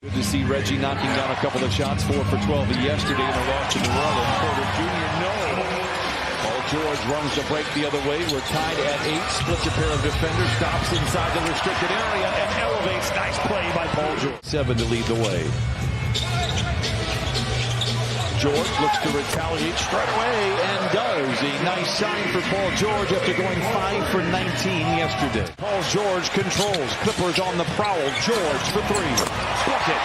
Good to see Reggie knocking down a couple of shots, 4 for 12 yesterday in a loss to New Orleans. Porter Jr. no. Paul George runs the break the other way. We're tied at 8. Splits a pair of defenders. Stops inside the restricted area and elevates. Nice play by Paul George. 7 to lead the way. George looks to retaliate straight away and does. A nice sign for Paul George after going 5 for 19 yesterday. Paul George controls. Clippers on the prowl. George for 3. Bucket.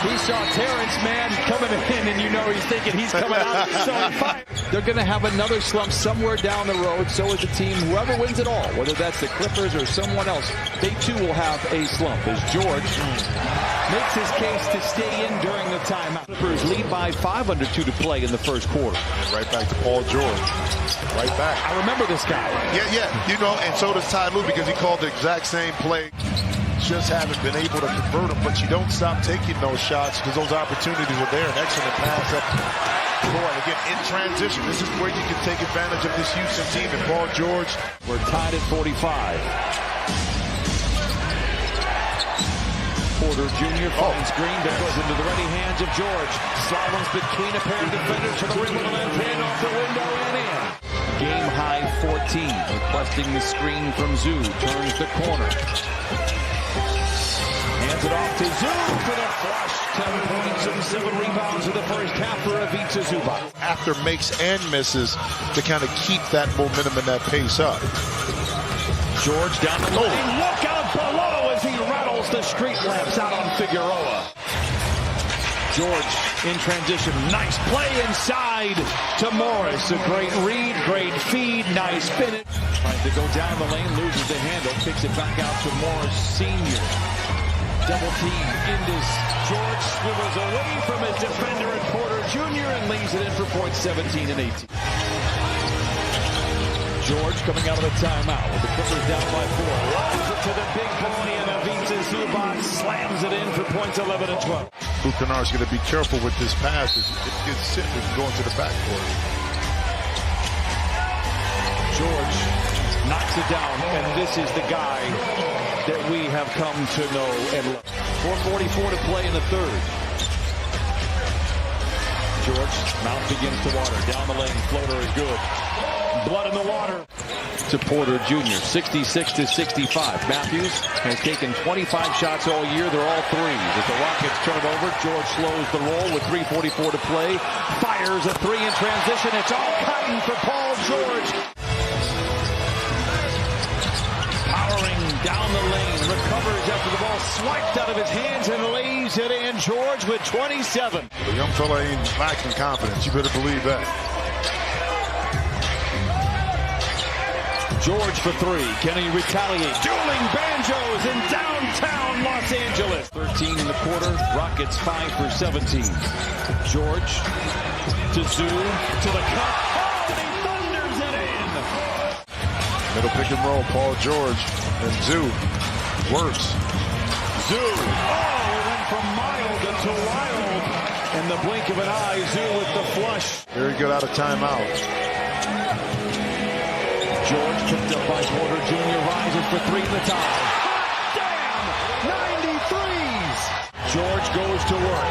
He saw Terrence Mann coming in, and you know he's thinking he's coming out. So they're going to have another slump somewhere down the road. So is the team. Whoever wins it all, whether that's the Clippers or someone else, they too will have a slump. As George makes his case to stay in during the timeout. Clippers lead by 5 under 2 to play in the first quarter. And right back to Paul George. Right back. I remember this guy. Yeah. You know, and so does Ty Lue because he called the exact same play. Just haven't been able to convert them, but you don't stop taking those shots because those opportunities are there. An excellent pass up court. Again, in transition. This is where you can take advantage of this Houston team. And Paul George. We're tied at 45. Porter Jr. finds Green that goes into the ready hands of George. Slaloms between a pair of defenders to the rim with a left hand off the window and in. Game high 14. Requesting the screen from Zoo. Turns the corner. Hands it off to Zoo for the flush. 10 points and 7 rebounds in the first half for Ivica Zubac. After makes and misses to kind of keep that momentum and that pace up. George down the lane. Look out below as he rattles the street lamps out on Figueroa. George in transition. Nice play inside to Morris. A great read, great feed, nice finish. Tries to go down the lane, loses the handle, kicks it back out to Morris Sr. Double team into George, swivels away from his defender and Porter Jr. and leaves it in for points 17 and 18. George coming out of the timeout with the Clippers down by 4. Runs it to the big boy and Ivica Zubac slams it in for points 11 and 12. Luke Kennard's going to be careful with this pass. If it gets sent, it can go into the backcourt. George knocks it down, and this is the guy that we have come to know and love. 4:44 to play in the third. George, mouth begins to water. Down the lane, floater is good. Blood in the water. To Porter Jr., 66-65. Matthews has taken 25 shots all year. They're all threes. As the Rockets turn it over, George slows the roll with 3:44 to play. Fires a 3 in transition. It's all cotton for Paul George. Powering down the lane, recovers after the ball swiped out of his hands and lays it in. George with 27. The young fella ain't lacking confidence. You better believe that. George for 3. Can he retaliate? Dueling banjos in downtown Los Angeles. 13 in the quarter. Rockets 5 for 17. George to Zoo to the cup. Oh, and he thunders it in. Middle pick and roll. Paul George and Zoo works. Zoo. Oh, it went from mild to wild. In the blink of an eye, Zoo with the flush. Very good out of timeout. George picked up by Porter Jr. rises for 3 in the tie. Damn! 93s! George goes to work.